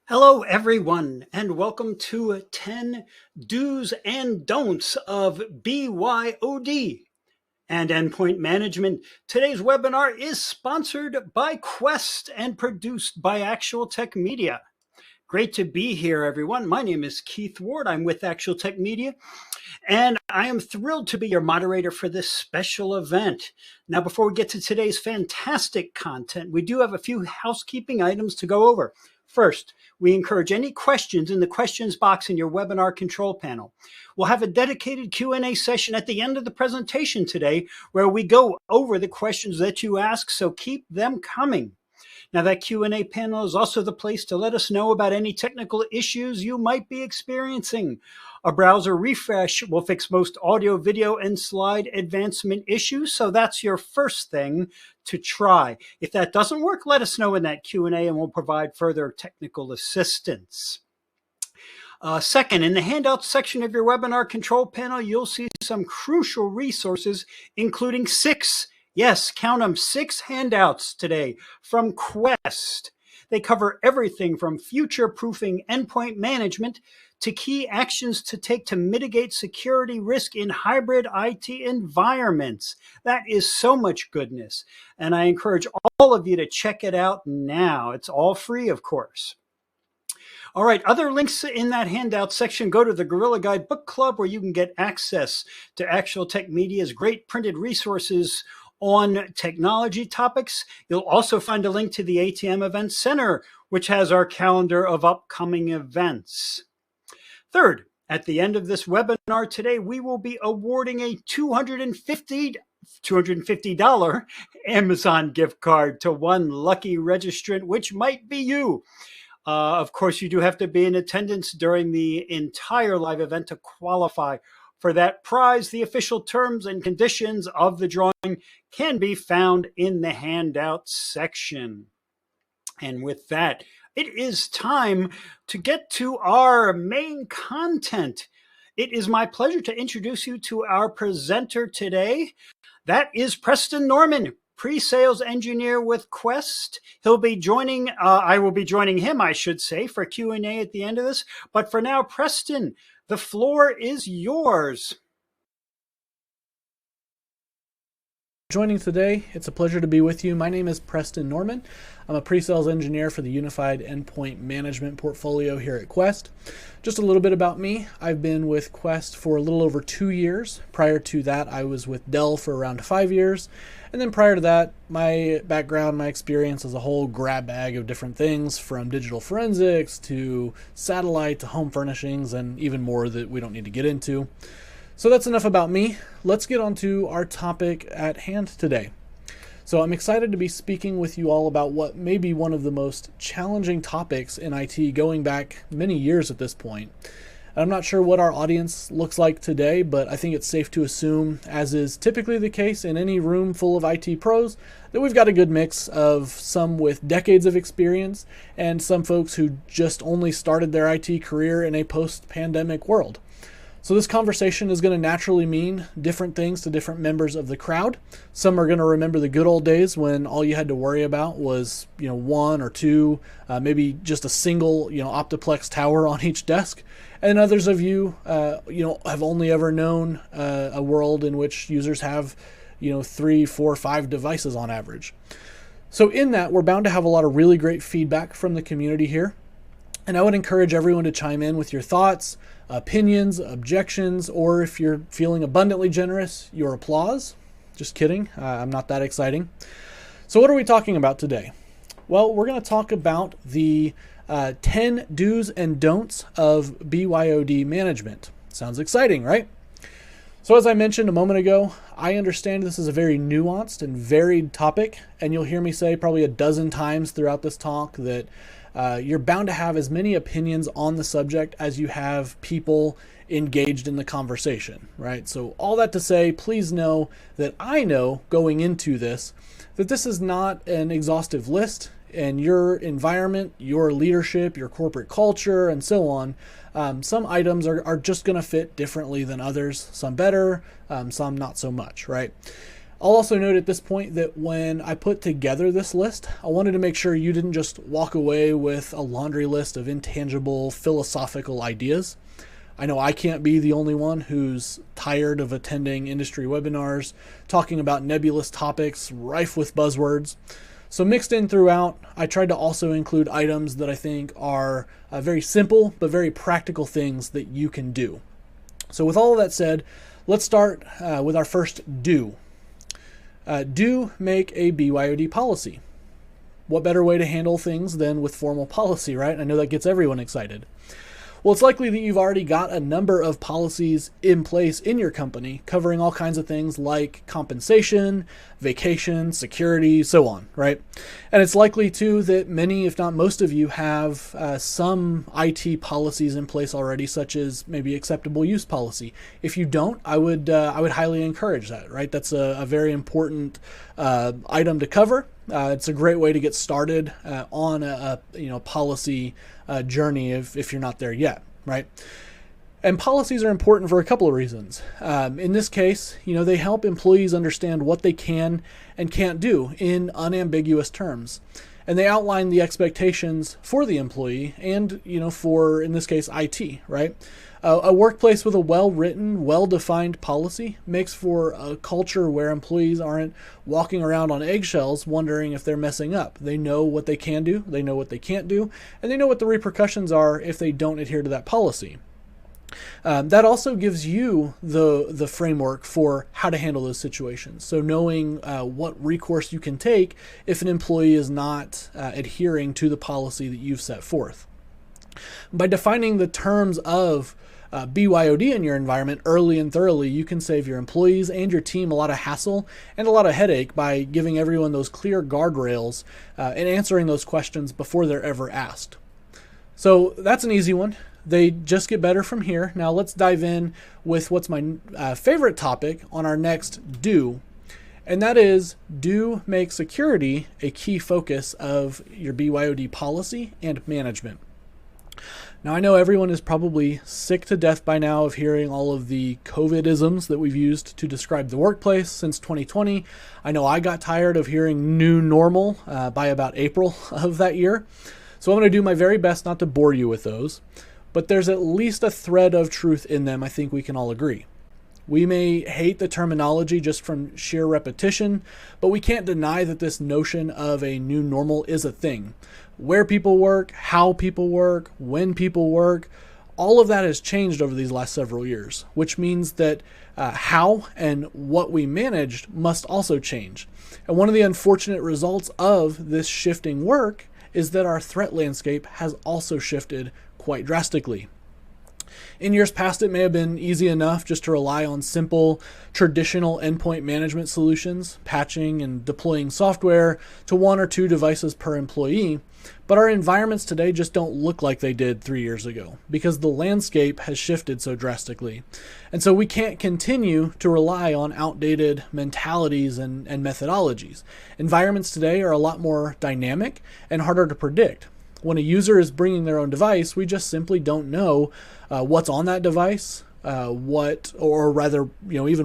Hello, everyone, and welcome to 10 Do's and Don'ts of BYOD and Endpoint Management. Today's webinar is sponsored by Quest and produced by Actual Tech Media. Great to be here, everyone. My name is Keith Ward. I'm with Actual Tech Media, and I am thrilled to be your moderator for this special event. Now, before we get to today's fantastic content, we do have a few housekeeping items to go over. First, we encourage any questions in the questions box in your webinar control panel. We'll have a dedicated Q&A session at the end of the presentation today where we go over the questions that you ask, so keep them coming. Now, that Q&A panel is also the place to let us know about any technical issues you might be experiencing. A browser refresh will fix most audio, video, and slide advancement issues, so that's your first thing to try. If that doesn't work, let us know in that Q&A and we'll provide further technical assistance. Second, in the handouts section of your webinar control panel, you'll see some crucial resources, including 6, yes, count them, 6 handouts today from Quest. They cover everything from future-proofing endpoint management to key actions to take to mitigate security risk in hybrid IT environments. That is so much goodness, and I encourage all of you to check it out now. It's all free, of course. All right, other links in that handout section go to the Gorilla Guide Book Club, where you can get access to Actual Tech Media's great printed resources on technology topics. You'll also find a link to the ATM Event Center, which has our calendar of upcoming events. Third, at the end of this webinar today, we will be awarding a $250 Amazon gift card to one lucky registrant, which might be you. Of course, you do have to be in attendance during the entire live event to qualify for that prize. The official terms and conditions of the drawing can be found in the handout section. And with that, it is time to get to our main content. It is my pleasure to introduce you to our presenter today. That is Preston Norman, pre-sales engineer with Quest. He'll be joining, I will be joining him, I should say, for Q&A at the end of this. But for now, Preston, the floor is yours. Joining today, it's a pleasure to be with you. My name is Preston Norman. I'm a pre-sales engineer for the Unified Endpoint Management portfolio here at Quest. Just a little bit about me. I've been with Quest for a little over 2 years. Prior to that, I was with Dell for around 5 years. And then prior to that, my background, my experience as a whole grab bag of different things, from digital forensics to satellite to home furnishings and even more that we don't need to get into. So that's enough about me. Let's get on to our topic at hand today. So I'm excited to be speaking with you all about what may be one of the most challenging topics in IT going back many years at this point. I'm not sure what our audience looks like today, but I think it's safe to assume, as is typically the case in any room full of IT pros, that we've got a good mix of some with decades of experience and some folks who just only started their IT career in a post-pandemic world. So this conversation is going to naturally mean different things to different members of the crowd. Some are going to remember the good old days when all you had to worry about was, one or two, maybe just a single, Optiplex tower on each desk. And others of you, have only ever known a world in which users have, 3, 4, 5 devices on average. So in that, we're bound to have a lot of really great feedback from the community here. And I would encourage everyone to chime in with your thoughts, opinions, objections, or if you're feeling abundantly generous, your applause. Just kidding. I'm not that exciting. So what are we talking about today? Well, we're going to talk about the 10 do's and don'ts of BYOD management. Sounds exciting, right? So as I mentioned a moment ago, I understand this is a very nuanced and varied topic, and you'll hear me say probably a dozen times throughout this talk that you're bound to have as many opinions on the subject as you have people engaged in the conversation, right? So all that to say, please know that I know going into this that this is not an exhaustive list, and your environment, your leadership, your corporate culture, and so on, some items are just going to fit differently than others, some better, some not so much, right? I'll also note at this point that when I put together this list, I wanted to make sure you didn't just walk away with a laundry list of intangible philosophical ideas. I know I can't be the only one who's tired of attending industry webinars, talking about nebulous topics rife with buzzwords. So mixed in throughout, I tried to also include items that I think are very simple but very practical things that you can do. So with all of that said, let's start with our first do. Do make a BYOD policy. What better way to handle things than with formal policy, right? I know that gets everyone excited. Well, it's likely that you've already got a number of policies in place in your company covering all kinds of things like compensation, vacation, security, so on, right? And it's likely too that many, if not most of you, have some IT policies in place already, such as maybe acceptable use policy. If you don't, I would highly encourage that, right? That's a very important item to cover. It's a great way to get started on a policy journey if you're not there yet, right? And policies are important for a couple of reasons. In this case, they help employees understand what they can and can't do in unambiguous terms. And they outline the expectations for the employee and, for, in this case, IT, right? A workplace with a well-written, well-defined policy makes for a culture where employees aren't walking around on eggshells wondering if they're messing up. They know what they can do, they know what they can't do, and they know what the repercussions are if they don't adhere to that policy. That also gives you the framework for how to handle those situations. So knowing what recourse you can take if an employee is not adhering to the policy that you've set forth. By defining the terms of BYOD in your environment early and thoroughly, you can save your employees and your team a lot of hassle and a lot of headache by giving everyone those clear guardrails and answering those questions before they're ever asked. So that's an easy one. They just get better from here. Now let's dive in with what's my favorite topic on our next do, and that is do make security a key focus of your BYOD policy and management. Now, I know everyone is probably sick to death by now of hearing all of the COVID-isms that we've used to describe the workplace since 2020. I know I got tired of hearing new normal by about April of that year. So I'm going to do my very best not to bore you with those, but there's at least a thread of truth in them I think we can all agree. We may hate the terminology just from sheer repetition, but we can't deny that this notion of a new normal is a thing. Where people work, how people work, when people work, all of that has changed over these last several years, which means that how and what we managed must also change. And one of the unfortunate results of this shifting work is that our threat landscape has also shifted quite drastically. In years past, it may have been easy enough just to rely on simple, traditional endpoint management solutions, patching and deploying software to 1 or 2 devices per employee, but our environments today just don't look like they did 3 years ago because the landscape has shifted so drastically. And so we can't continue to rely on outdated mentalities and methodologies. Environments today are a lot more dynamic and harder to predict. When a user is bringing their own device, we just simply don't know what's on that device, even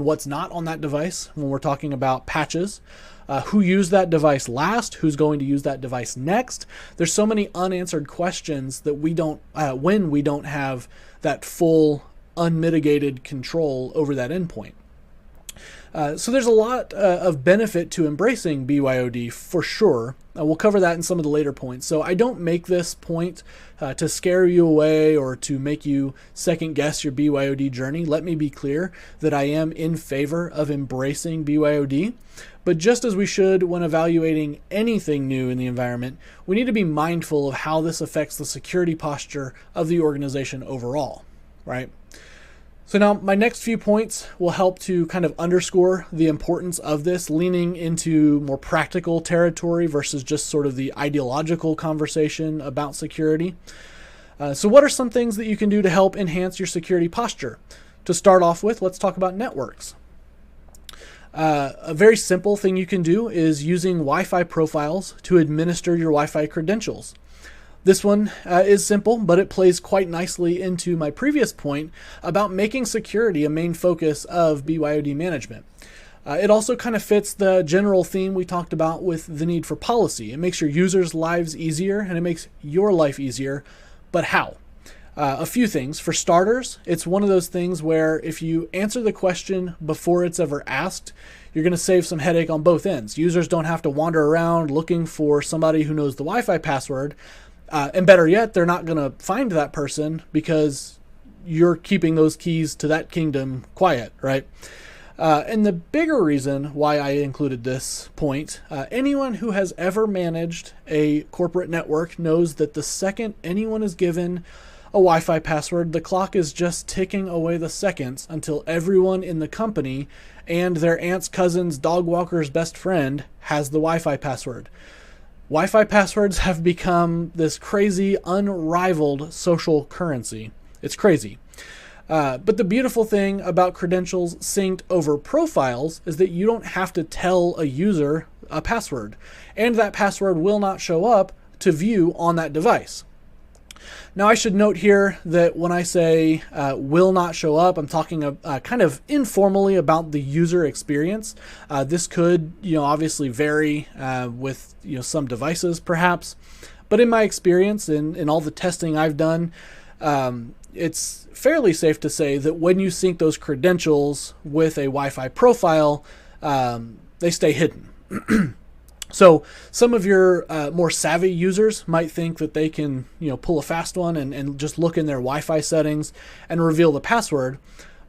what's not on that device when we're talking about patches, who used that device last, who's going to use that device next. There's so many unanswered questions that when we don't have that full unmitigated control over that endpoint. So there's a lot of benefit to embracing BYOD for sure. We'll cover that in some of the later points. So I don't make this point to scare you away or to make you second guess your BYOD journey. Let me be clear that I am in favor of embracing BYOD. But just as we should when evaluating anything new in the environment, we need to be mindful of how this affects the security posture of the organization overall, right? So now my next few points will help to kind of underscore the importance of this, leaning into more practical territory versus just sort of the ideological conversation about security. So what are some things that you can do to help enhance your security posture? To start off with, let's talk about networks. A very simple thing you can do is using Wi-Fi profiles to administer your Wi-Fi credentials. This one is simple, but it plays quite nicely into my previous point about making security a main focus of BYOD management. It also kind of fits the general theme we talked about with the need for policy. It makes your users' lives easier, and it makes your life easier. But how? A few things. For starters, it's one of those things where if you answer the question before it's ever asked, you're going to save some headache on both ends. Users don't have to wander around looking for somebody who knows the Wi-Fi password. And better yet, they're not going to find that person because you're keeping those keys to that kingdom quiet, right? And the bigger reason why I included this point, anyone who has ever managed a corporate network knows that the second anyone is given a Wi-Fi password, the clock is just ticking away the seconds until everyone in the company and their aunt's cousin's dog walker's best friend has the Wi-Fi password. Wi-Fi passwords have become this crazy, unrivaled social currency. It's crazy. But the beautiful thing about credentials synced over profiles is that you don't have to tell a user a password, and that password will not show up to view on that device. Now, I should note here that when I say will not show up, I'm talking kind of informally about the user experience. This could, obviously vary with, some devices perhaps. But in my experience, in all the testing I've done, it's fairly safe to say that when you sync those credentials with a Wi-Fi profile, they stay hidden. So some of your more savvy users might think that they can, pull a fast one and just look in their Wi-Fi settings and reveal the password.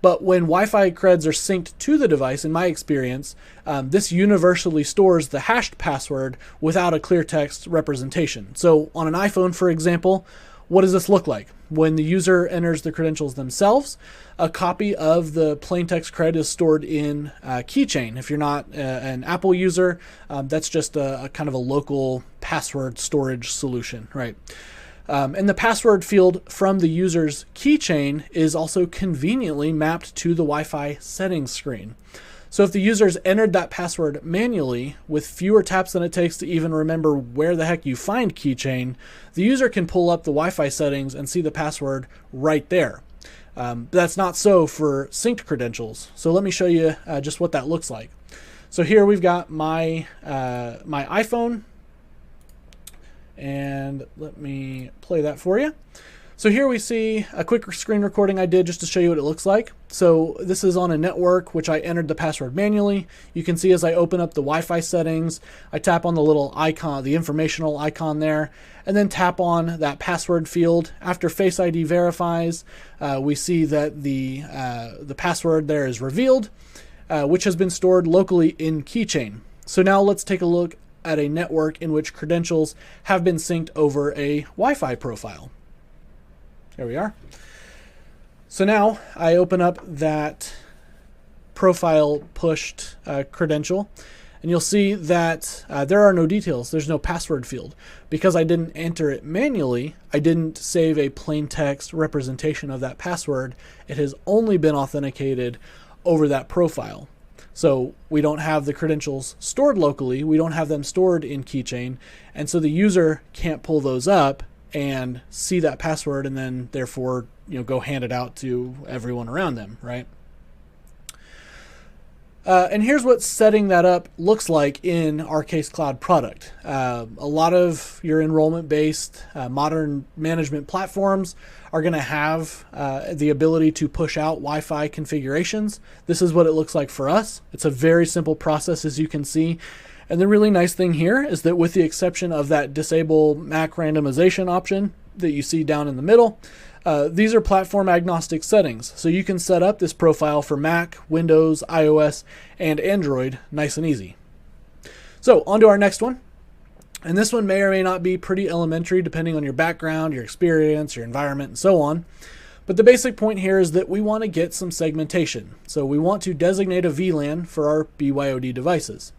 But when Wi-Fi creds are synced to the device, in my experience, this universally stores the hashed password without a clear text representation. So on an iPhone, for example, what does this look like? When the user enters the credentials themselves, a copy of the plain text cred is stored in Keychain. If you're not an Apple user, that's just a kind of a local password storage solution, right? And the password field from the user's Keychain is also conveniently mapped to the Wi-Fi settings screen. So if the user's entered that password manually with fewer taps than it takes to even remember where the heck you find Keychain, the user can pull up the Wi-Fi settings and see the password right there. But that's not so for synced credentials. So let me show you just what that looks like. So here we've got my iPhone, and let me play that for you. So here we see a quick screen recording I did just to show you what it looks like. So this is on a network which I entered the password manually. You can see as I open up the Wi-Fi settings, I tap on the little icon, the informational icon there, and then tap on that password field. After Face ID verifies, we see that the password there is revealed, which has been stored locally in Keychain. So now let's take a look at a network in which credentials have been synced over a Wi-Fi profile. There we are. So now I open up that profile pushed credential, and you'll see that there are no details. There's no password field. Because I didn't enter it manually, I didn't save a plain text representation of that password. It has only been authenticated over that profile. So we don't have the credentials stored locally. We don't have them stored in Keychain. And so the user can't pull those up and see that password and then therefore, go hand it out to everyone around them, right? And here's what setting that up looks like in our Case Cloud product. A lot of your enrollment-based modern management platforms are going to have the ability to push out Wi-Fi configurations. This is what it looks like for us. It's a very simple process, as you can see. And the really nice thing here is that with the exception of that disable Mac randomization option that you see down in the middle, these are platform agnostic settings. So you can set up this profile for Mac, Windows, iOS, and Android nice and easy. So on to our next one. And this one may or may not be pretty elementary depending on your background, your experience, your environment, and so on. But the basic point here is that we want to get some segmentation. So we want to designate a VLAN for our BYOD devices.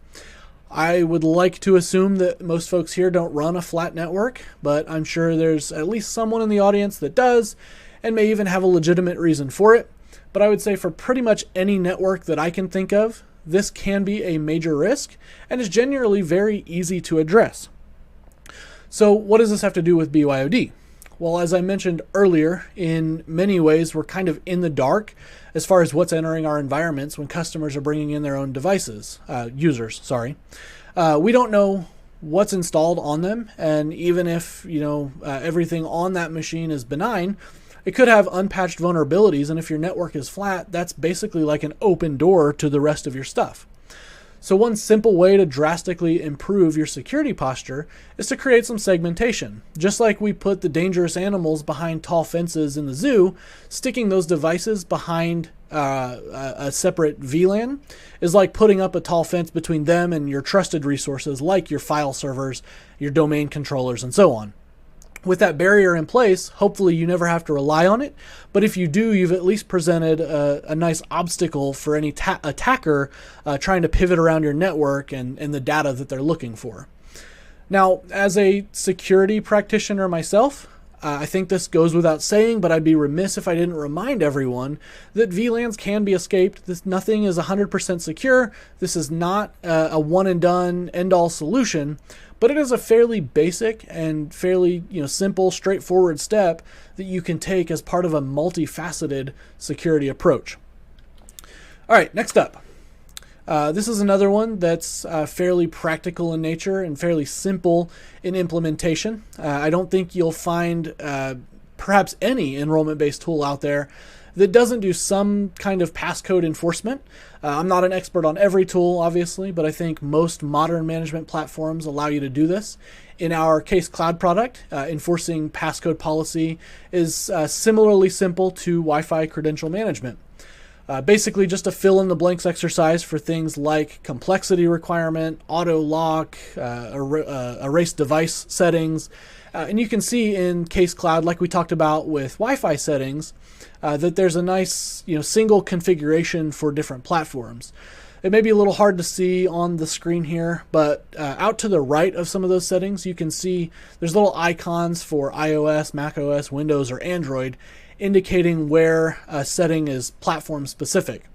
I would like to assume that most folks here don't run a flat network, but I'm sure there's at least someone in the audience that does and may even have a legitimate reason for it. But I would say for pretty much any network that I can think of, this can be a major risk and is generally very easy to address. So what does this have to do with BYOD? Well, as I mentioned earlier, in many ways, we're kind of in the dark as far as what's entering our environments when customers are bringing in their own devices, users, sorry. We don't know what's installed on them, and even if everything on that machine is benign, it could have unpatched vulnerabilities, and if your network is flat, that's basically like an open door to the rest of your stuff. So one simple way to drastically improve your security posture is to create some segmentation. Just like we put the dangerous animals behind tall fences in the zoo, sticking those devices behind a separate VLAN is like putting up a tall fence between them and your trusted resources like your file servers, your domain controllers, and so on. With that barrier in place, hopefully you never have to rely on it, but if you do, you've at least presented a nice obstacle for any attacker trying to pivot around your network and the data that they're looking for. Now, as a security practitioner myself, I think this goes without saying, but I'd be remiss if I didn't remind everyone that VLANs can be escaped. Nothing is 100% secure. This is not a one-and-done, end-all solution, but it is a fairly basic and fairly simple, straightforward step that you can take as part of a multifaceted security approach. All right, next up. This is another one that's fairly practical in nature and fairly simple in implementation. I don't think you'll find perhaps any enrollment-based tool out there that doesn't do some kind of passcode enforcement. I'm not an expert on every tool, obviously, but I think most modern management platforms allow you to do this. In our Case Cloud product, enforcing passcode policy is similarly simple to Wi-Fi credential management. Basically just a fill in the blanks exercise for things like complexity requirement, auto lock, erase device settings. And you can see in Case Cloud, like we talked about with Wi-Fi settings, that there's a nice single configuration for different platforms. It may be a little hard to see on the screen here, but out to the right of some of those settings, you can see there's little icons for iOS, macOS, Windows, or Android, indicating where a setting is platform specific.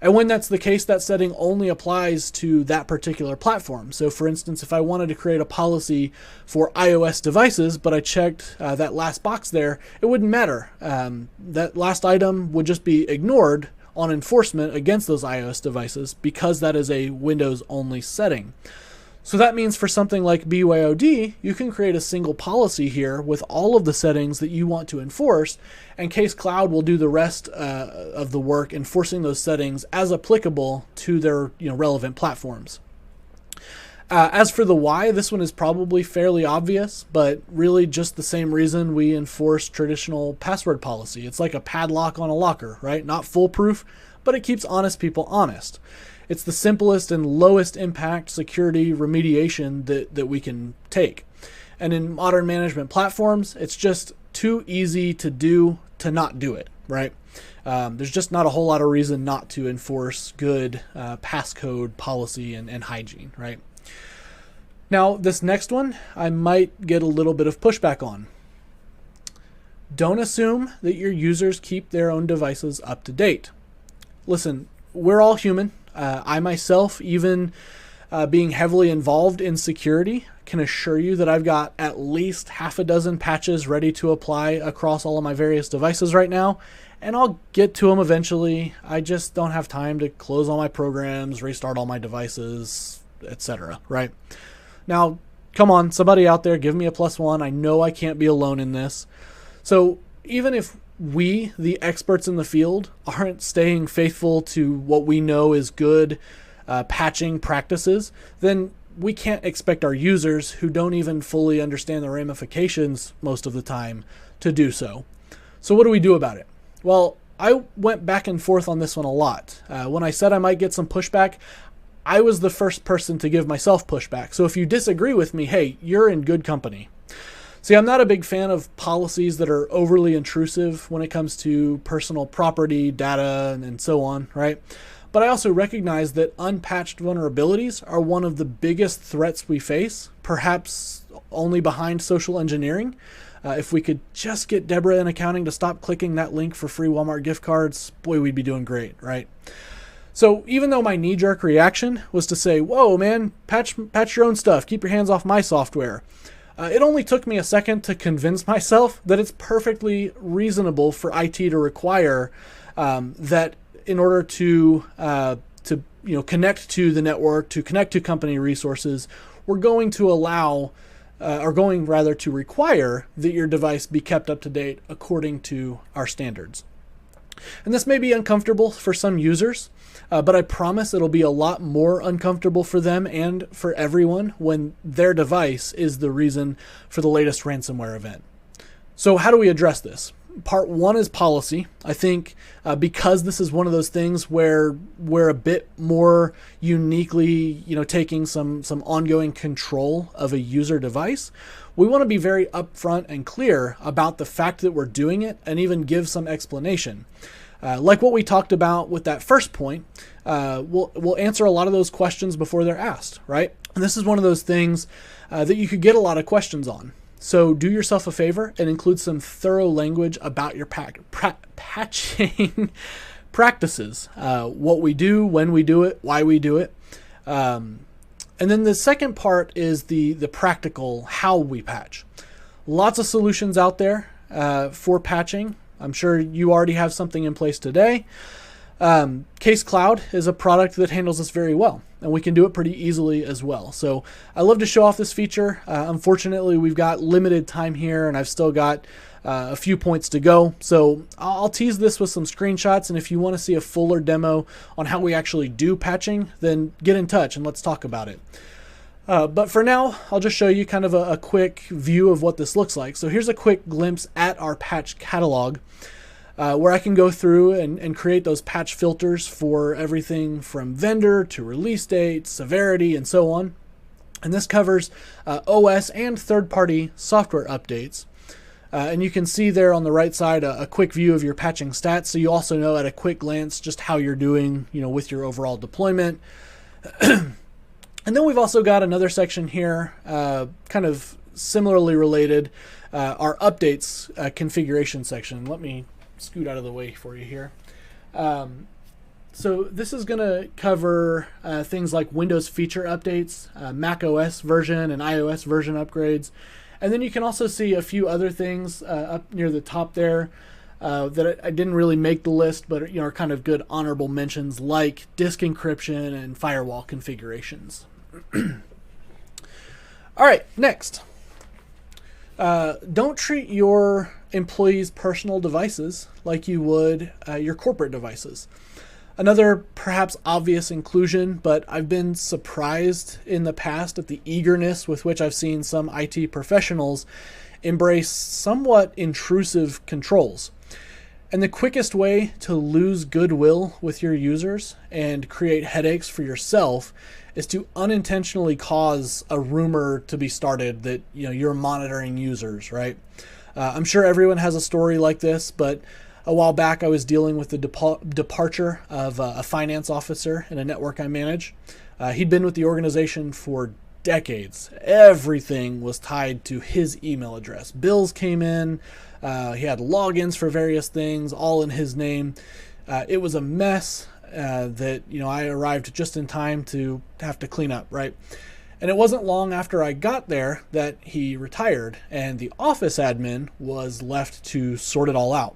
And when that's the case, that setting only applies to that particular platform. So for instance, if I wanted to create a policy for iOS devices, but I checked that last box there, it wouldn't matter. That last item would just be ignored on enforcement against those iOS devices because that is a Windows only setting. So that means for something like BYOD, you can create a single policy here with all of the settings that you want to enforce, and Case Cloud will do the rest of the work enforcing those settings as applicable to their relevant platforms. As for the why, this one is probably fairly obvious, but really just the same reason we enforce traditional password policy. It's like a padlock on a locker, right? Not foolproof, but it keeps honest people honest. It's the simplest and lowest impact security remediation that we can take. And in modern management platforms, it's just too easy to do to not do it, right? There's just not a whole lot of reason not to enforce good passcode policy and hygiene, right? Now, this next one, I might get a little bit of pushback on. Don't assume that your users keep their own devices up to date. Listen, we're all human. I myself, even being heavily involved in security, can assure you that I've got at least half a dozen patches ready to apply across all of my various devices right now, and I'll get to them eventually. I just don't have time to close all my programs, restart all my devices, etc., right? Now, come on, somebody out there, give me a +1. I know I can't be alone in this. So even if we, the experts in the field, aren't staying faithful to what we know is good patching practices, then we can't expect our users, who don't even fully understand the ramifications most of the time, to do so. So what do we do about it? Well, I went back and forth on this one a lot. When I said I might get some pushback, I was the first person to give myself pushback. So if you disagree with me, hey, you're in good company. See, I'm not a big fan of policies that are overly intrusive when it comes to personal property, data, and so on, right? But I also recognize that unpatched vulnerabilities are one of the biggest threats we face, perhaps only behind social engineering. If we could just get Deborah in accounting to stop clicking that link for free Walmart gift cards, boy, we'd be doing great, right? So even though my knee-jerk reaction was to say, whoa, man, patch your own stuff, keep your hands off my software, It only took me a second to convince myself that it's perfectly reasonable for IT to require that in order to connect to the network, to connect to company resources, we're going to to require that your device be kept up to date according to our standards. And this may be uncomfortable for some users, but I promise it'll be a lot more uncomfortable for them and for everyone when their device is the reason for the latest ransomware event. So how do we address this? Part one is policy. I think because this is one of those things where we're a bit more uniquely, taking some ongoing control of a user device, we want to be very upfront and clear about the fact that we're doing it and even give some explanation. Like what we talked about with that first point, we'll answer a lot of those questions before they're asked, right? And this is one of those things that you could get a lot of questions on. So do yourself a favor and include some thorough language about your patching practices, what we do, when we do it, why we do it. And then the second part is the practical how we patch. Lots of solutions out there for patching. I'm sure you already have something in place today. Case Cloud is a product that handles this very well, and we can do it pretty easily as well. So I love to show off this feature. Unfortunately, we've got limited time here, and I've still got a few points to go. So I'll tease this with some screenshots, and if you want to see a fuller demo on how we actually do patching, then get in touch and let's talk about it. But for now, I'll just show you kind of a quick view of what this looks like. So here's a quick glimpse at our patch catalog, where I can go through and create those patch filters for everything from vendor to release date, severity, and so on. And this covers OS and third-party software updates. And you can see there on the right side a quick view of your patching stats, so you also know at a quick glance just how you're doing, with your overall deployment. And then we've also got another section here, kind of similarly related, our updates configuration section. Let me scoot out of the way for you here. So this is going to cover things like Windows feature updates, Mac OS version and iOS version upgrades. And then you can also see a few other things up near the top there that I didn't really make the list, but are kind of good honorable mentions, like disk encryption and firewall configurations. All right, next. Don't treat your employees' personal devices like you would your corporate devices. Another perhaps obvious inclusion, but I've been surprised in the past at the eagerness with which I've seen some IT professionals embrace somewhat intrusive controls. And the quickest way to lose goodwill with your users and create headaches for yourself is to unintentionally cause a rumor to be started that you're monitoring users, right? I'm sure everyone has a story like this, but a while back I was dealing with the departure of a finance officer in a network I manage. He'd been with the organization for decades. Everything was tied to his email address. Bills came in, he had logins for various things, all in his name. It was a mess that I arrived just in time to have to clean up, right? And it wasn't long after I got there that he retired, and the office admin was left to sort it all out.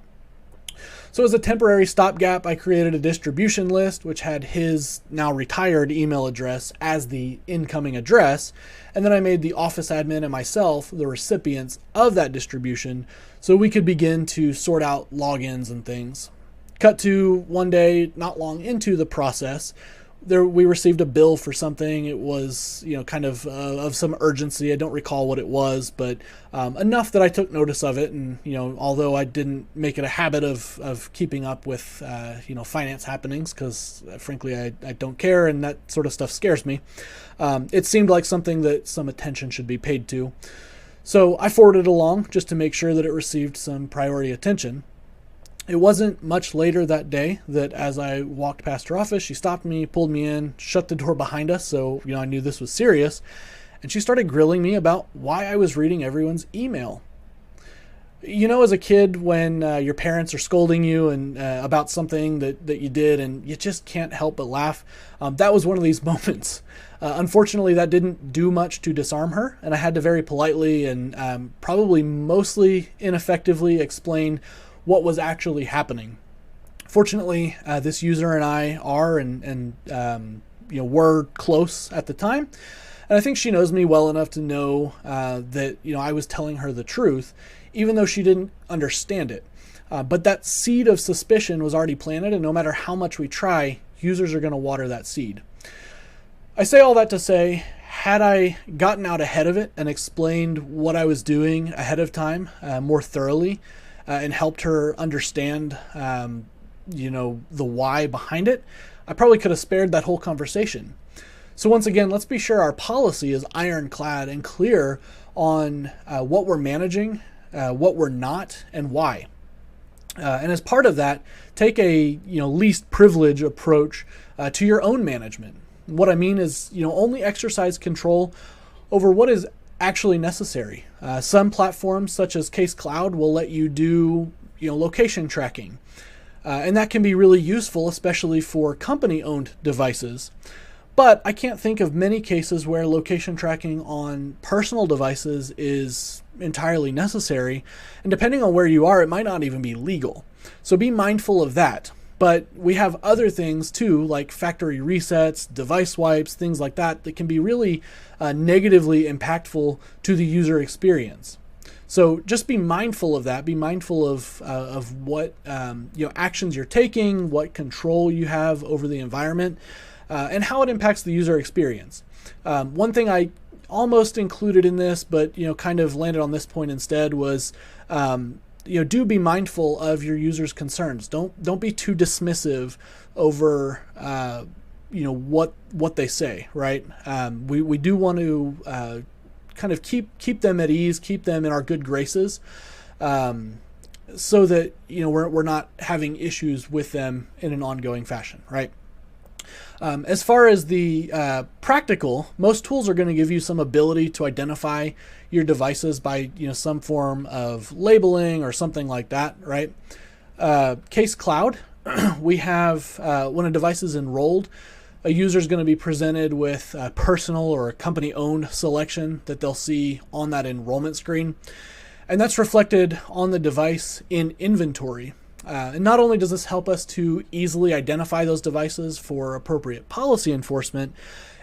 So as a temporary stopgap, I created a distribution list which had his now retired email address as the incoming address, and then I made the office admin and myself the recipients of that distribution so we could begin to sort out logins and things. Cut to one day, not long into the process, we received a bill for something. It was, kind of some urgency. I don't recall what it was, but enough that I took notice of it. And, although I didn't make it a habit of keeping up with, finance happenings, because frankly, I don't care, and that sort of stuff scares me. It seemed like something that some attention should be paid to. So I forwarded it along just to make sure that it received some priority attention. It wasn't much later that day that as I walked past her office, she stopped me, pulled me in, shut the door behind us, so I knew this was serious, and she started grilling me about why I was reading everyone's email. As a kid when your parents are scolding you and about something that you did and you just can't help but laugh. That was one of these moments. Unfortunately, that didn't do much to disarm her, and I had to very politely and probably mostly ineffectively explain what was actually happening. Fortunately, this user and I are and were close at the time. And I think she knows me well enough to know that I was telling her the truth, even though she didn't understand it. But that seed of suspicion was already planted, and no matter how much we try, users are going to water that seed. I say all that to say, had I gotten out ahead of it and explained what I was doing ahead of time more thoroughly and helped her understand, the why behind it, I probably could have spared that whole conversation. So once again, let's be sure our policy is ironclad and clear on what we're managing, what we're not, and why. And as part of that, take a least privilege approach to your own management. What I mean is, only exercise control over what is actually necessary. Some platforms, such as Case Cloud, will let you do location tracking, and that can be really useful, especially for company-owned devices. But I can't think of many cases where location tracking on personal devices is entirely necessary. And depending on where you are, it might not even be legal. So be mindful of that. But we have other things too, like factory resets, device wipes, things like that can be really negatively impactful to the user experience. So just be mindful of that. Be mindful of what actions you're taking, what control you have over the environment, and how it impacts the user experience. One thing I almost included in this, but kind of landed on this point instead, was do be mindful of your users' concerns. Don't be too dismissive over what they say. Right? We do want to kind of keep them at ease, keep them in our good graces, so that we're not having issues with them in an ongoing fashion. Right? As far as the practical, most tools are going to give you some ability to identify your devices by some form of labeling or something like that, right? Case Cloud, we have when a device is enrolled, a user is going to be presented with a personal or a company-owned selection that they'll see on that enrollment screen, and that's reflected on the device in inventory. And not only does this help us to easily identify those devices for appropriate policy enforcement,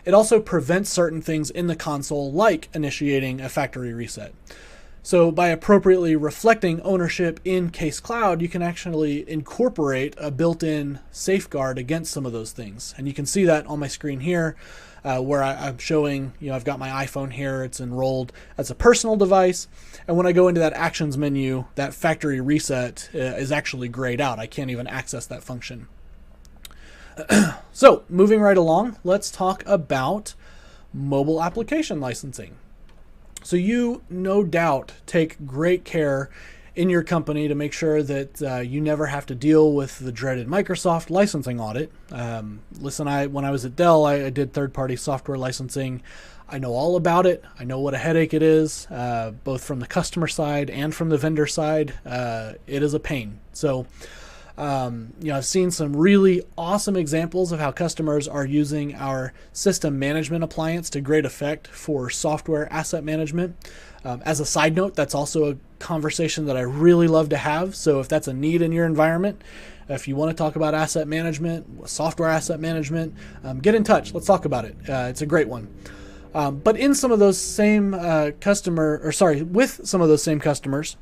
it also prevents certain things in the console, like initiating a factory reset. So by appropriately reflecting ownership in Case Cloud, you can actually incorporate a built-in safeguard against some of those things. And you can see that on my screen here, where I'm showing, I've got my iPhone here, it's enrolled as a personal device. And when I go into that actions menu, that factory reset is actually grayed out. I can't even access that function. So moving right along, let's talk about mobile application licensing. So you no doubt take great care in your company to make sure that you never have to deal with the dreaded Microsoft licensing audit. When I was at Dell, I did third-party software licensing. I know all about it. I know what a headache it is, both from the customer side and from the vendor side. It is a pain. So, I've seen some really awesome examples of how customers are using our system management appliance to great effect for software asset management. As a side note, that's also a conversation that I really love to have. So if that's a need in your environment, if you want to talk about asset management, software asset management, get in touch. Let's talk about it. It's a great one. But in some of those same with some of those same customers,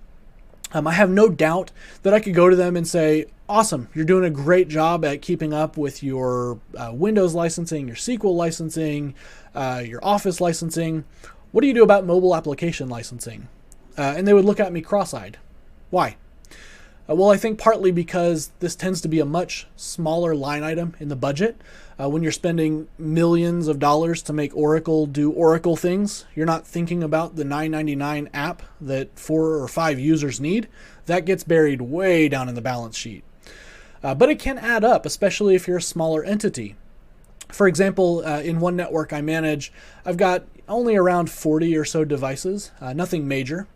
I have no doubt that I could go to them and say, awesome, you're doing a great job at keeping up with your Windows licensing, your SQL licensing, your Office licensing. What do you do about mobile application licensing? And they would look at me cross-eyed. Why? Well, I think partly because this tends to be a much smaller line item in the budget. When you're spending millions of dollars to make Oracle do Oracle things, you're not thinking about the $9.99 app that 4 or 5 users need. That gets buried way down in the balance sheet. But it can add up, especially if you're a smaller entity. For example, in one network I manage, I've got only around 40 or so devices, nothing major.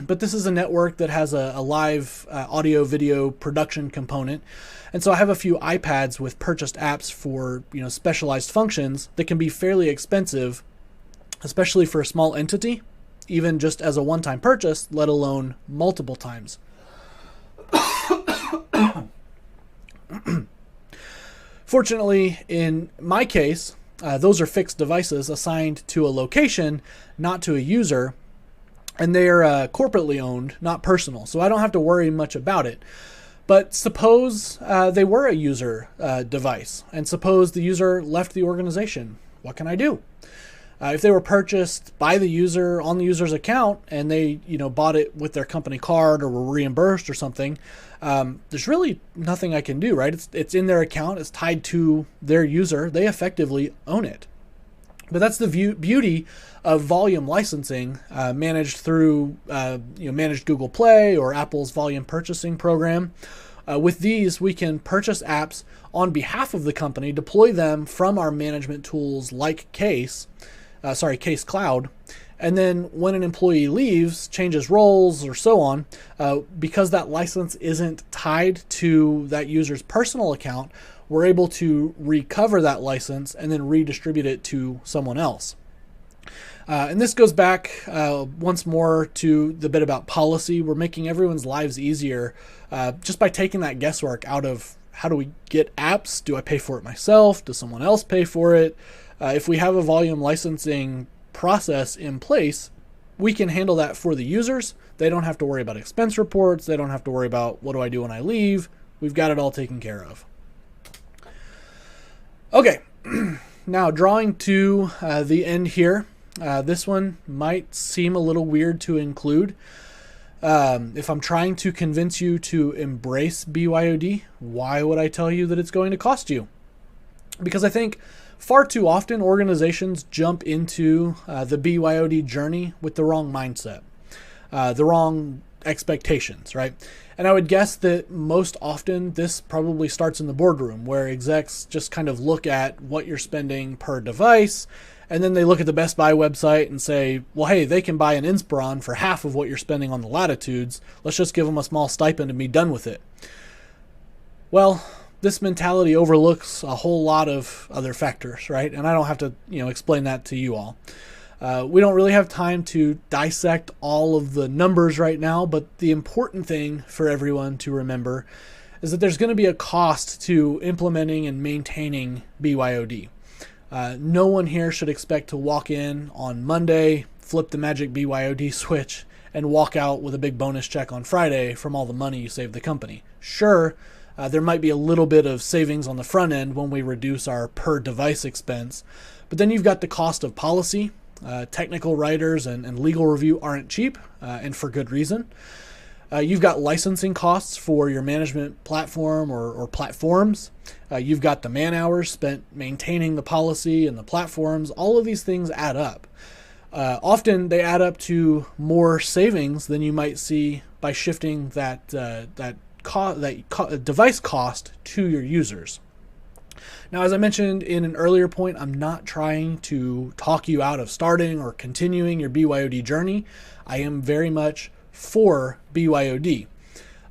but this is a network that has a live audio video production component. And so I have a few iPads with purchased apps for, specialized functions that can be fairly expensive, especially for a small entity, even just as a one-time purchase, let alone multiple times. Fortunately, in my case, those are fixed devices assigned to a location, not to a user, and they're corporately owned, not personal, so I don't have to worry much about it. But suppose they were a user device, and suppose the user left the organization. What can I do? If they were purchased by the user on the user's account and they, bought it with their company card or were reimbursed or something, there's really nothing I can do, right? It's in their account. It's tied to their user. They effectively own it. But that's the beauty of volume licensing managed through managed Google Play or Apple's volume purchasing program. With these, we can purchase apps on behalf of the company, deploy them from our management tools like Case Cloud, and then when an employee leaves, changes roles, or so on, because that license isn't tied to that user's personal account, we're able to recover that license and then redistribute it to someone else. And this goes back once more to the bit about policy. We're making everyone's lives easier just by taking that guesswork out of how do we get apps? Do I pay for it myself? Does someone else pay for it? If we have a volume licensing process in place, we can handle that for the users. They don't have to worry about expense reports. They don't have to worry about what do I do when I leave. We've got it all taken care of. Okay, now drawing to the end here. This one might seem a little weird to include. If I'm trying to convince you to embrace BYOD, why would I tell you that it's going to cost you? Because I think far too often organizations jump into the BYOD journey with the wrong mindset, the wrong expectations, right? And I would guess that most often this probably starts in the boardroom where execs just kind of look at what you're spending per device, and then they look at the Best Buy website and say, well, hey, they can buy an Inspiron for half of what you're spending on the Latitudes. Let's just give them a small stipend and be done with it. Well, this mentality overlooks a whole lot of other factors, right? And I don't have to, explain that to you all. We don't really have time to dissect all of the numbers right now, but the important thing for everyone to remember is that there's going to be a cost to implementing and maintaining BYOD. No one here should expect to walk in on Monday, flip the magic BYOD switch, and walk out with a big bonus check on Friday from all the money you saved the company. Sure, there might be a little bit of savings on the front end when we reduce our per device expense, but then you've got the cost of policy. Technical writers and legal review aren't cheap, and for good reason. You've got licensing costs for your management platform or platforms. You've got the man hours spent maintaining the policy and the platforms. All of these things add up. Often they add up to more savings than you might see by shifting that device cost to your users. Now, as I mentioned in an earlier point, I'm not trying to talk you out of starting or continuing your BYOD journey. I am very much for BYOD.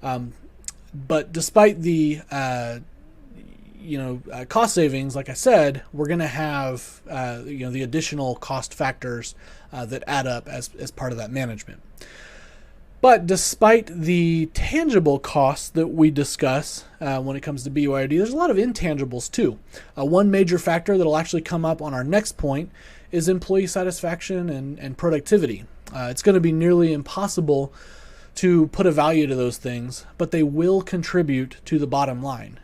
But despite the cost savings, like I said, we're going to have the additional cost factors that add up as part of that management. But despite the tangible costs that we discuss when it comes to BYOD, there's a lot of intangibles too. One major factor that will actually come up on our next point is employee satisfaction and productivity. It's going to be nearly impossible to put a value to those things, but they will contribute to the bottom line.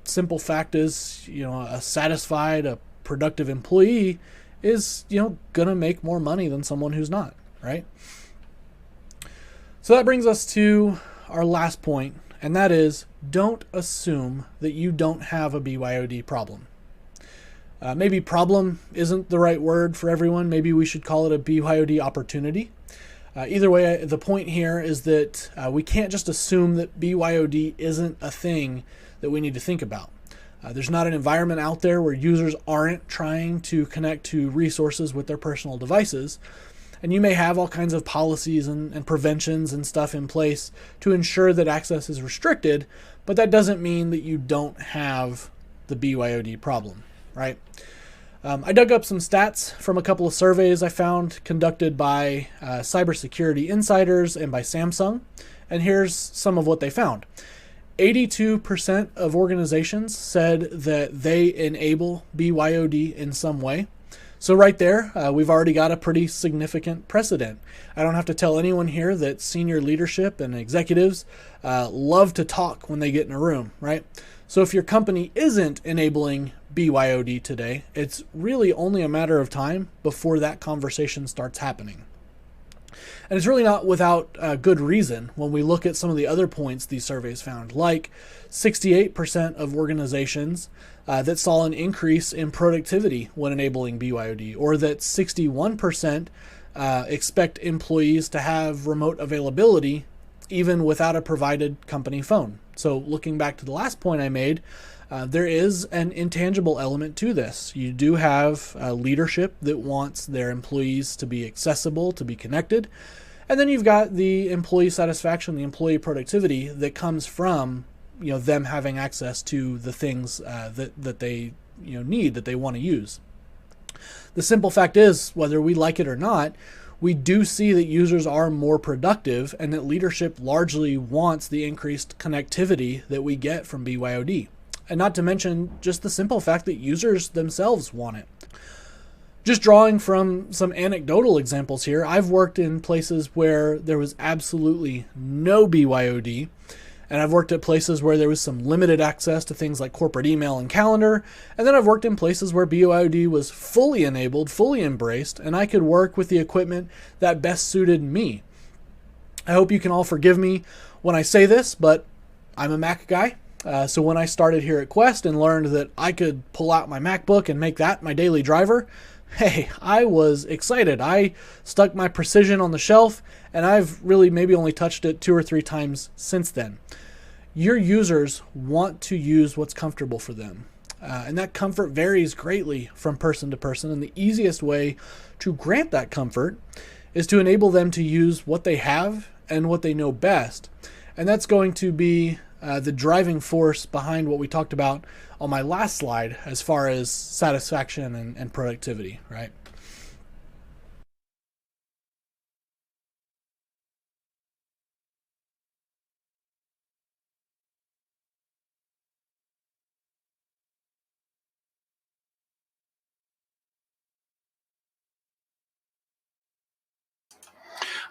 Simple fact is, a satisfied, a productive employee is, going to make more money than someone who's not, right? So that brings us to our last point, and that is don't assume that you don't have a BYOD problem. Maybe problem isn't the right word for everyone. Maybe we should call it a BYOD opportunity. Either way, the point here is that we can't just assume that BYOD isn't a thing that we need to think about. There's not an environment out there where users aren't trying to connect to resources with their personal devices. And you may have all kinds of policies and preventions and stuff in place to ensure that access is restricted, but that doesn't mean that you don't have the BYOD problem, right? I dug up some stats from a couple of surveys I found conducted by cybersecurity insiders and by Samsung. And here's some of what they found. 82% of organizations said that they enable BYOD in some way. So right there, we've already got a pretty significant precedent. I don't have to tell anyone here that senior leadership and executives love to talk when they get in a room, right? So if your company isn't enabling BYOD today, it's really only a matter of time before that conversation starts happening. And it's really not without good reason when we look at some of the other points these surveys found, like 68% of organizations that saw an increase in productivity when enabling BYOD, or that 61% expect employees to have remote availability even without a provided company phone. So looking back to the last point I made, there is an intangible element to this. You do have leadership that wants their employees to be accessible, to be connected. And then you've got the employee satisfaction, the employee productivity that comes from them having access to the things that they need, that they want to use. The simple fact is, whether we like it or not, we do see that users are more productive and that leadership largely wants the increased connectivity that we get from BYOD. And not to mention just the simple fact that users themselves want it. Just drawing from some anecdotal examples here, I've worked in places where there was absolutely no BYOD, and I've worked at places where there was some limited access to things like corporate email and calendar, and then I've worked in places where BYOD was fully enabled, fully embraced, and I could work with the equipment that best suited me. I hope you can all forgive me when I say this, but I'm a Mac guy. So when I started here at Quest and learned that I could pull out my MacBook and make that my daily driver, hey, I was excited. I stuck my Precision on the shelf, and I've really maybe only touched it 2 or 3 times since then. Your users want to use what's comfortable for them. And that comfort varies greatly from person to person. And the easiest way to grant that comfort is to enable them to use what they have and what they know best. And that's going to be the driving force behind what we talked about on my last slide as far as satisfaction and productivity, right?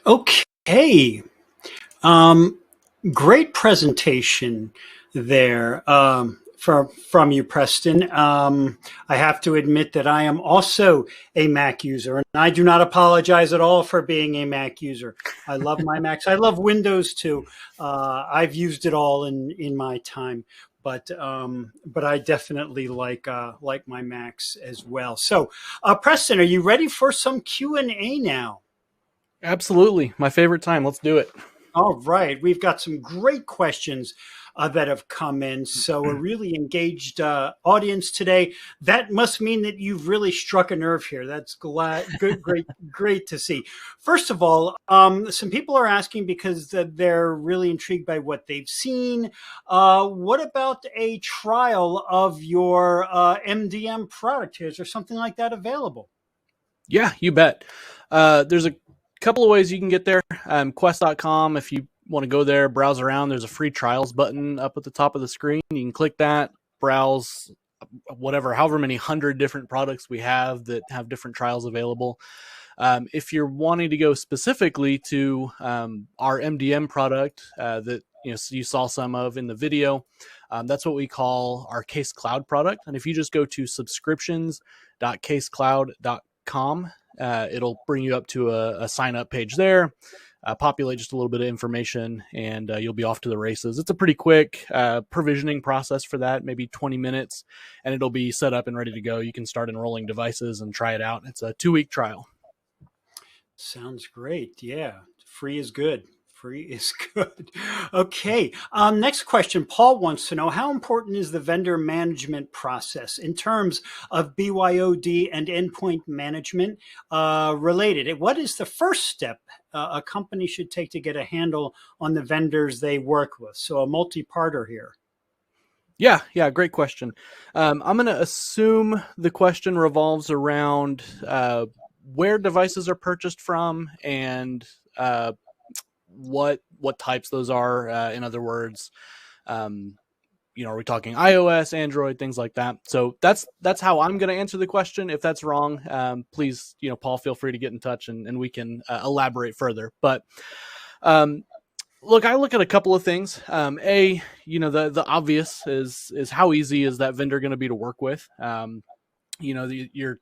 Okay. Great presentation there from you, Preston. I have to admit that I am also a Mac user, and I do not apologize at all for being a Mac user. I love my Macs. I love Windows too. I've used it all in my time, but I definitely like my Macs as well. So, Preston, are you ready for some Q&A now? Absolutely. My favorite time. Let's do it. All right. We've got some great questions that have come in. So a really engaged audience today. That must mean that you've really struck a nerve here. That's great to see. First of all, some people are asking because they're really intrigued by what they've seen. What about a trial of your MDM product? Is there something like that available? Yeah, you bet. There's a couple of ways you can get there. Quest.com, if you want to go there, browse around, there's a free trials button up at the top of the screen. You can click that, browse however many 100 different products we have that have different trials available. If you're wanting to go specifically to our MDM product that you saw some of in the video, that's what we call our Case Cloud product. And if you just go to subscriptions.casecloud.com, it'll bring you up to a sign up page there, populate just a little bit of information, and you'll be off to the races. It's a pretty quick provisioning process for that, maybe 20 minutes, and it'll be set up and ready to go. You can start enrolling devices and try it out. It's a 2-week trial. Sounds great. Yeah. Free is good. Free is good. Okay. Next question. Paul wants to know, how important is the vendor management process in terms of BYOD and endpoint management related? What is the first step a company should take to get a handle on the vendors they work with? So a multi-parter here. Yeah, great question. I'm going to assume the question revolves around where devices are purchased from and what types those are. In other words, are we talking iOS, Android, things like that? So that's how I'm going to answer the question. If that's wrong, please, Paul, feel free to get in touch and we can elaborate further. But look, I look at a couple of things. The obvious is how easy is that vendor going to be to work with? You're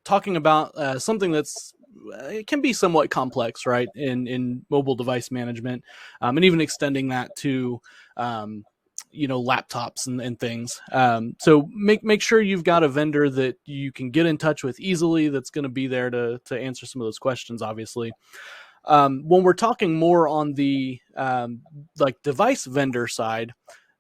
talking about something that's it can be somewhat complex, right? In mobile device management, and even extending that to laptops and things. So make sure you've got a vendor that you can get in touch with easily. That's going to be there to answer some of those questions, obviously. When we're talking more on the device vendor side,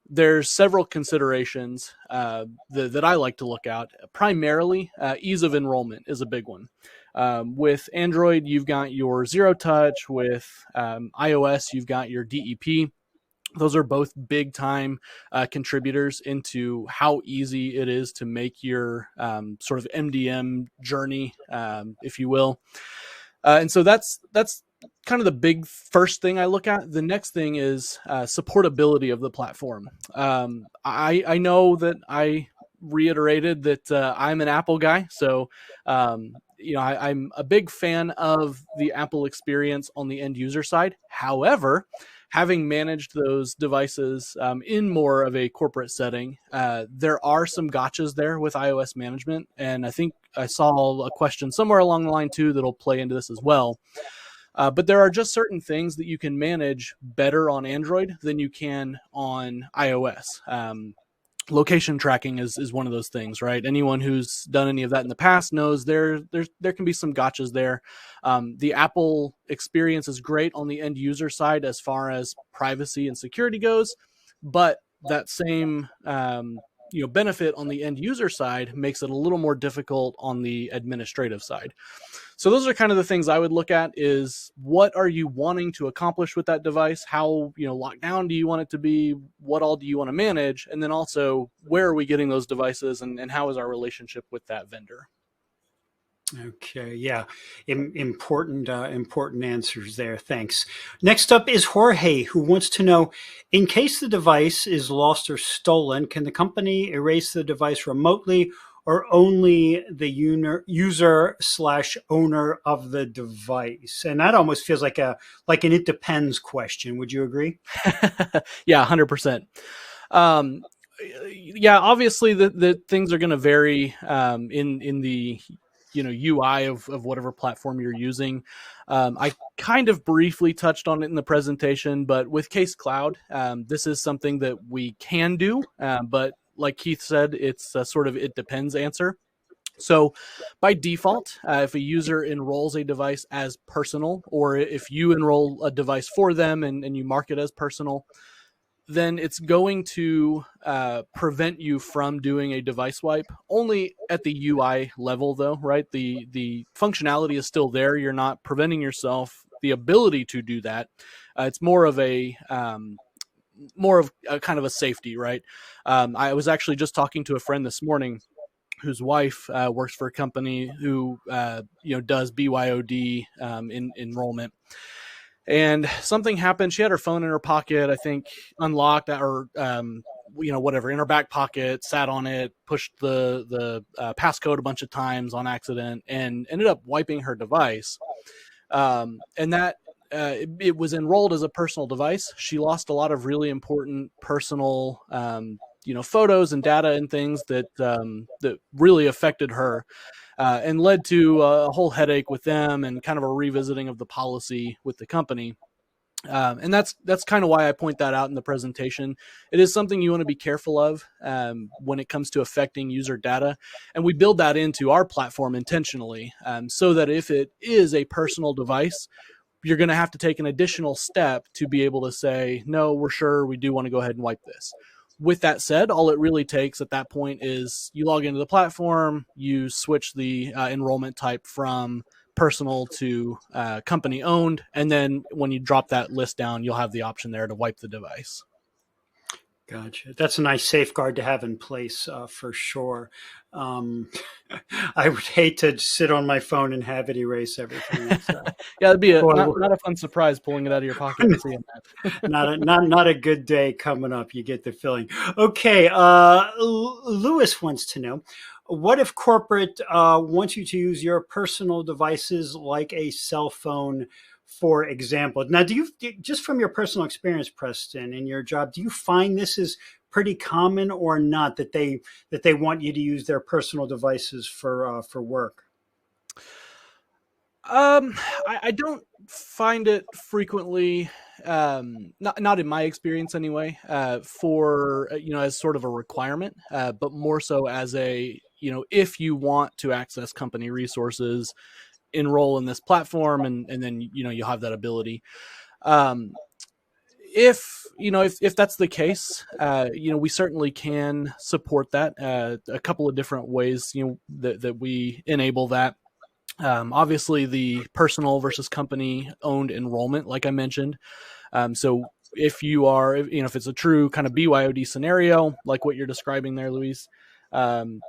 there's several considerations that I like to look at. Primarily, ease of enrollment is a big one. With Android, you've got your Zero Touch. With iOS, you've got your DEP. Those are both big time contributors into how easy it is to make your sort of MDM journey, if you will. And so that's kind of the big first thing I look at. The next thing is supportability of the platform. I know that I reiterated that I'm an Apple guy, so I'm a big fan of the Apple experience on the end user side. However, having managed those devices in more of a corporate setting, there are some gotchas there with iOS management. And I think I saw a question somewhere along the line too that'll play into this as well. But there are just certain things that you can manage better on Android than you can on iOS. Location tracking is one of those things, right? Anyone who's done any of that in the past knows there can be some gotchas there. The Apple experience is great on the end user side as far as privacy and security goes, but that same benefit on the end user side makes it a little more difficult on the administrative side. So those are kind of the things I would look at: is what are you wanting to accomplish with that device? How, locked down do you want it to be? What all do you want to manage? And then also, where are we getting those devices, and how is our relationship with that vendor? Okay, yeah, important answers there. Thanks. Next up is Jorge, who wants to know, in case the device is lost or stolen, can the company erase the device remotely, or only the user/owner of the device? And that almost feels like an it depends question. Would you agree? Yeah, 100%. Obviously the things are going to vary in the UI of whatever platform you're using. I kind of briefly touched on it in the presentation, but with Case Cloud, this is something that we can do, but like Keith said, it's a sort of it depends answer. So by default, if a user enrolls a device as personal, or if you enroll a device for them and you mark it as personal, then it's going to prevent you from doing a device wipe, only at the UI level though, right? The functionality is still there. You're not preventing yourself the ability to do that. It's more of a kind of a safety, right? I was actually just talking to a friend this morning whose wife works for a company who does BYOD in enrollment. And something happened. She had her phone in her pocket, I think unlocked, or whatever, in her back pocket, sat on it, pushed the passcode a bunch of times on accident, and ended up wiping her device. And that it was enrolled as a personal device. She lost a lot of really important personal photos and data and things that really affected her. And led to a whole headache with them and kind of a revisiting of the policy with the company. And that's kind of why I point that out in the presentation. It is something you want to be careful of when it comes to affecting user data. And we build that into our platform intentionally so that if it is a personal device, you're going to have to take an additional step to be able to say, no, we're sure we do want to go ahead and wipe this. With that said, all it really takes at that point is you log into the platform, you switch the enrollment type from personal to company owned, and then when you drop that list down, you'll have the option there to wipe the device. Gotcha. That's a nice safeguard to have in place for sure. I would hate to sit on my phone and have it erase everything. Yeah, it'd be not a fun surprise pulling it out of your pocket and seeing that. not a good day coming up. You get the feeling. Okay, Lewis wants to know, what if corporate wants you to use your personal devices like a cell phone, for example? Now, do you, just from your personal experience, Preston, in your job, do you find this is pretty common or not, that they want you to use their personal devices for work? I don't find it frequently, not in my experience anyway, for, as sort of a requirement, but more so as a, if you want to access company resources, enroll in this platform, and then, you'll have that ability. If that's the case, we certainly can support that, a couple of different ways, that we enable that. Obviously the personal versus company owned enrollment, like I mentioned. So if you are, if it's a true kind of BYOD scenario, like what you're describing there, Luis, you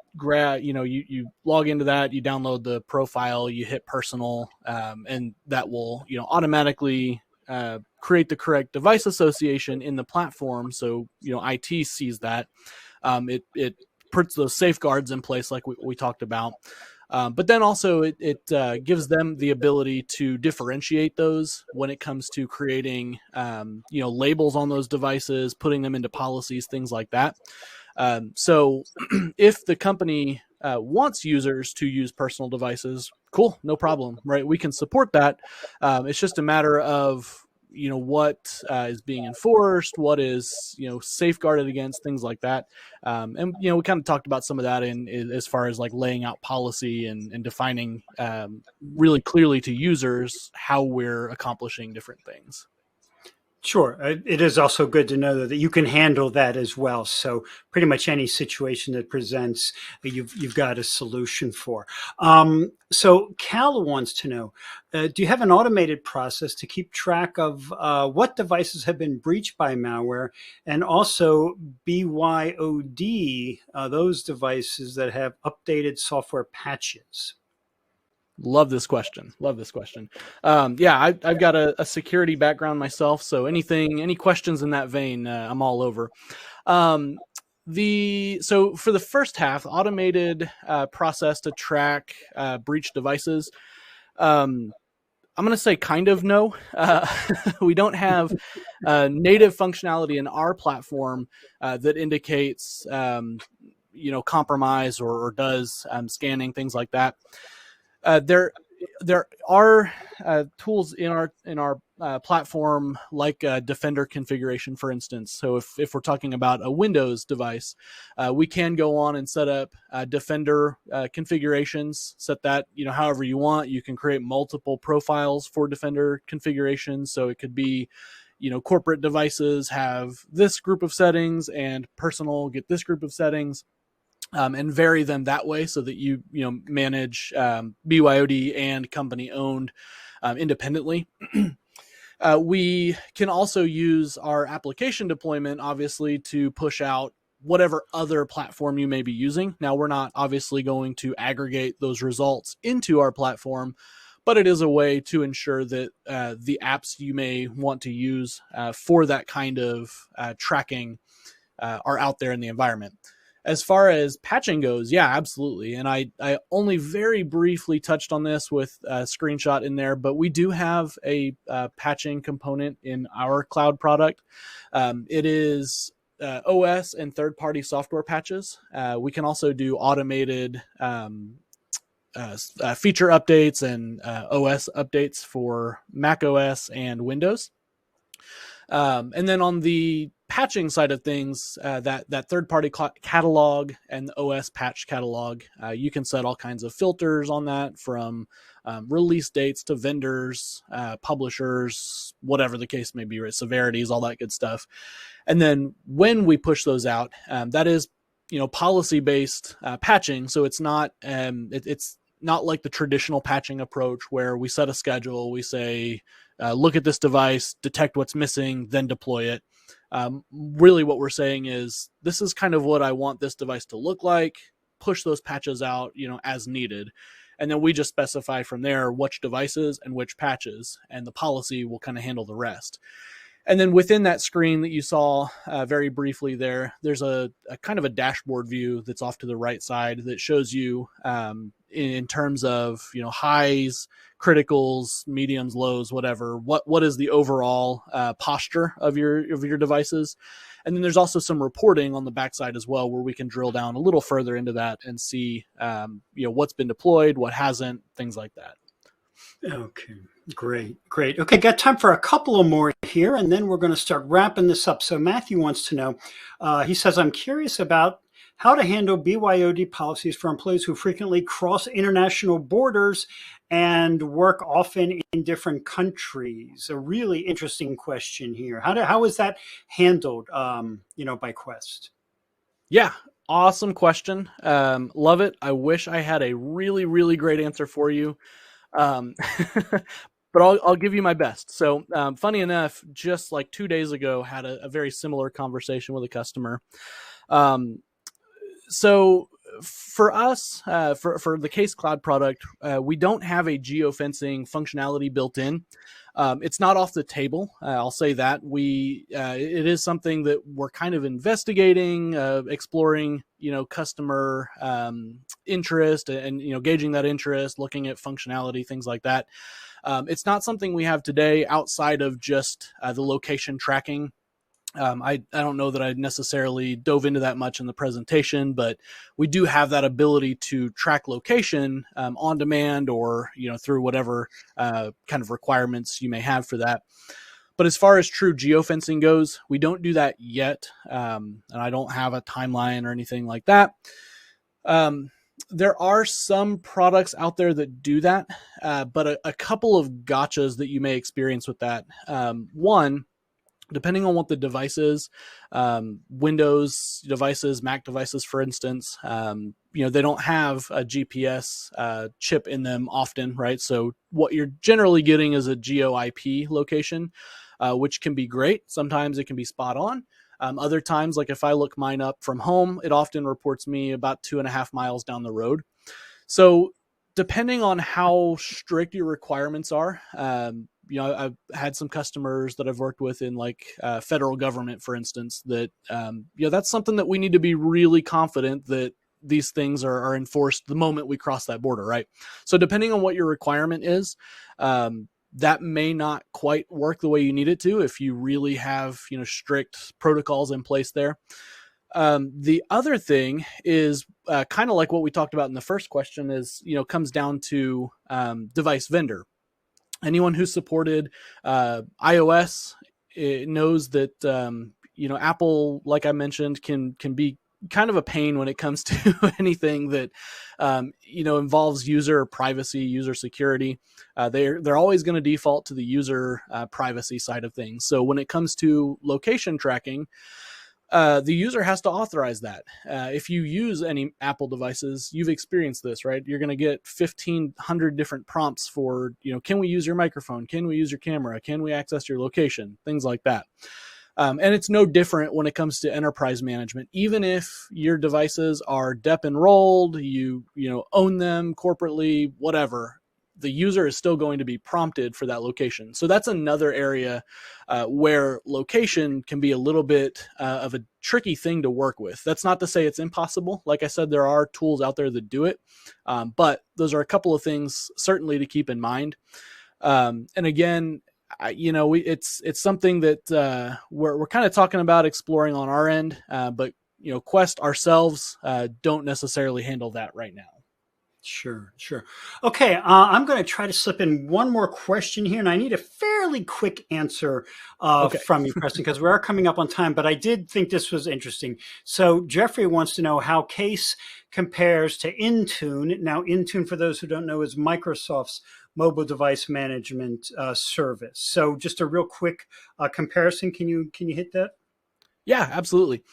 log into that, you download the profile, you hit personal, and that will, automatically create the correct device association in the platform. So, IT sees that. It puts those safeguards in place like we talked about. But then also it gives them the ability to differentiate those when it comes to creating, labels on those devices, putting them into policies, things like that. So if the company wants users to use personal devices, cool, no problem, right? We can support that. It's just a matter of, what is being enforced, what is, safeguarded against, things like that. And, we kind of talked about some of that in as far as like laying out policy and defining really clearly to users how we're accomplishing different things. Sure. It is also good to know that you can handle that as well. So pretty much any situation that presents, you've got a solution for. So Cal wants to know, do you have an automated process to keep track of what devices have been breached by malware, and also BYOD, those devices that have updated software patches? Love this question. I've got a security background myself, so any questions in that vein, I'm all over. So for the first half, automated process to track breached devices. I'm going to say kind of no. We don't have native functionality in our platform that indicates, compromise or does scanning, things like that. There are tools in our platform, like Defender configuration, for instance. So if we're talking about a Windows device, we can go on and set up Defender configurations, set that, however you want. You can create multiple profiles for Defender configurations. So it could be, corporate devices have this group of settings and personal get this group of settings. And vary them that way so that you manage BYOD and company owned independently. We can also use our application deployment, obviously, to push out whatever other platform you may be using. Now, we're not obviously going to aggregate those results into our platform, but it is a way to ensure that the apps you may want to use for that kind of tracking are out there in the environment. As far as patching goes, yeah, absolutely. And I only very briefly touched on this with a screenshot in there, but we do have a patching component in our cloud product. It is OS and third-party software patches. We can also do automated feature updates and OS updates for Mac OS and Windows. And then on the patching side of things, that third-party catalog and the OS patch catalog, you can set all kinds of filters on that, from release dates to vendors, publishers, whatever the case may be, right? Severities, all that good stuff. And then when we push those out, that is, policy-based patching. So it's not it's not like the traditional patching approach where we set a schedule, we say, look at this device, detect what's missing, then deploy it. Really what we're saying is, this is kind of what I want this device to look like, push those patches out, as needed. And then we just specify from there which devices and which patches, and the policy will kind of handle the rest. And then within that screen that you saw very briefly there's a kind of a dashboard view that's off to the right side that shows you in terms of, highs, criticals, mediums, lows, whatever, what is the overall posture of your devices. And then there's also some reporting on the backside as well, where we can drill down a little further into that and see, what's been deployed, what hasn't, things like that. Okay, great. Okay, got time for a couple of more here, and then we're going to start wrapping this up. So Matthew wants to know, he says, I'm curious about how to handle BYOD policies for employees who frequently cross international borders and work often in different countries. A really interesting question here. How is that handled, by Quest? Yeah, awesome question. Love it. I wish I had a really, really great answer for you. But I'll give you my best. So, funny enough, just like 2 days ago, had a very similar conversation with a customer. So for us, for the Case Cloud product, we don't have a geofencing functionality built in. It's not off the table. I'll say that it is something that we're kind of investigating, exploring, customer interest and, gauging that interest, looking at functionality, things like that. It's not something we have today outside of just the location tracking. I don't know that I necessarily dove into that much in the presentation, but we do have that ability to track location on demand, or through whatever kind of requirements you may have for that. But as far as true geofencing goes, we don't do that yet, and I don't have a timeline or anything like that. There are some products out there that do that, but a couple of gotchas that you may experience with that. One, depending on what the device is, Windows devices, Mac devices, for instance, they don't have a GPS chip in them often, right? So what you're generally getting is a geo IP location, which can be great. Sometimes it can be spot on. Other times, like if I look mine up from home, it often reports me about 2.5 miles down the road. So depending on how strict your requirements are, I've had some customers that I've worked with in like federal government, for instance, that, that's something that we need to be really confident that these things are enforced the moment we cross that border, right? So depending on what your requirement is, that may not quite work the way you need it to if you really have, strict protocols in place there. The other thing is kind of like what we talked about in the first question is, comes down to device vendor. Anyone who's supported iOS knows that, Apple, like I mentioned, can be kind of a pain when it comes to anything that, involves user privacy, user security. They're always going to default to the user privacy side of things. So when it comes to location tracking, the user has to authorize that. If you use any Apple devices, you've experienced this, right? You're going to get 1,500 different prompts for, can we use your microphone? Can we use your camera? Can we access your location? Things like that. And it's no different when it comes to enterprise management. Even if your devices are DEP enrolled, you own them corporately, whatever, the user is still going to be prompted for that location. So that's another area where location can be a little bit of a tricky thing to work with. That's not to say it's impossible. Like I said, there are tools out there that do it, but those are a couple of things certainly to keep in mind. And again, it's something that we're kind of talking about exploring on our end, but Quest ourselves don't necessarily handle that right now. Sure, sure. Okay, I'm going to try to slip in one more question here, and I need a fairly quick answer Okay. from you, Preston, because we are coming up on time. But I did think this was interesting. So Jeffrey wants to know how Case compares to Intune. Now, Intune, for those who don't know, is Microsoft's mobile device management service. So, just a real quick comparison. Can you hit that? Yeah, absolutely.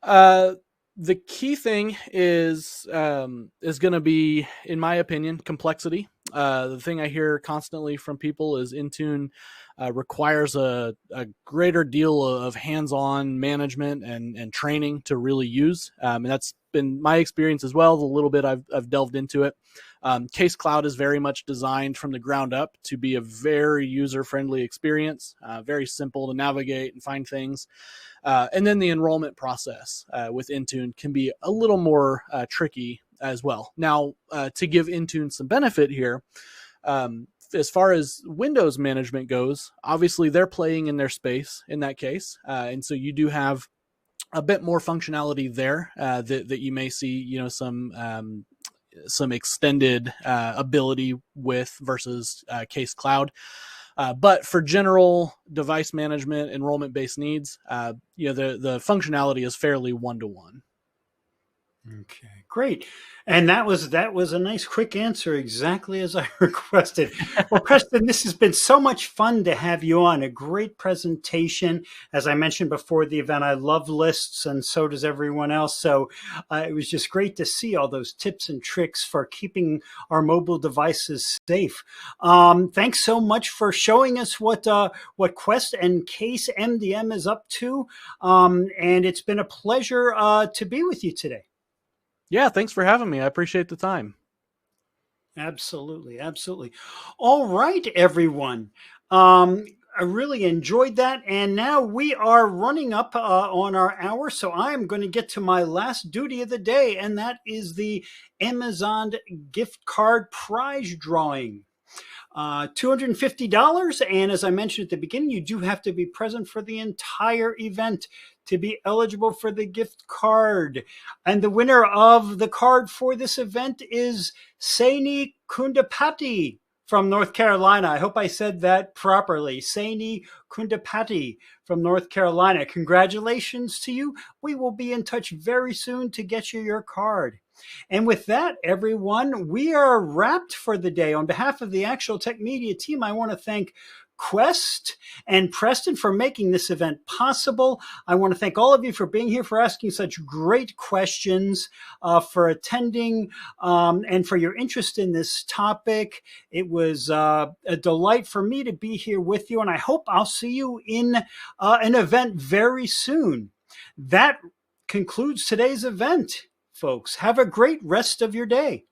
Uh, the key thing is going to be, in my opinion, complexity. The thing I hear constantly from people is Intune requires a greater deal of hands-on management and training to really use, and that's been my experience as well. The little bit I've delved into it. Case Cloud is very much designed from the ground up to be a very user-friendly experience, very simple to navigate and find things. And then the enrollment process with Intune can be a little more tricky as well. Now, to give Intune some benefit here, as far as Windows management goes, obviously they're playing in their space in that case. And so you do have a bit more functionality there that you may see, some extended ability with versus Case Cloud. But for general device management, enrollment-based needs, the functionality is fairly one-to-one. Okay, great. And that was a nice quick answer, exactly as I requested. Well, Preston, this has been so much fun to have you on. A great presentation. As I mentioned before the event, I love lists, and so does everyone else. So it was just great to see all those tips and tricks for keeping our mobile devices safe. Thanks so much for showing us what Quest and Case MDM is up to. And it's been a pleasure to be with you today. Yeah, thanks for having me. I appreciate the time. Absolutely, absolutely. All right, everyone. I really enjoyed that, and now we are running up on our hour, so I am going to get to my last duty of the day, and that is the Amazon gift card prize drawing. $250. And as I mentioned at the beginning, you do have to be present for the entire event to be eligible for the gift card. And the winner of the card for this event is Saini Kundapati from North Carolina. I hope I said that properly. Saini Kundapati from North Carolina. Congratulations to you. We will be in touch very soon to get you your card. And with that, everyone, we are wrapped for the day. On behalf of the Actual Tech Media team, I want to thank Quest and Preston for making this event possible. I want to thank all of you for being here, for asking such great questions, for attending, and for your interest in this topic. It was a delight for me to be here with you, and I hope I'll see you in an event very soon. That concludes today's event, folks. Have a great rest of your day.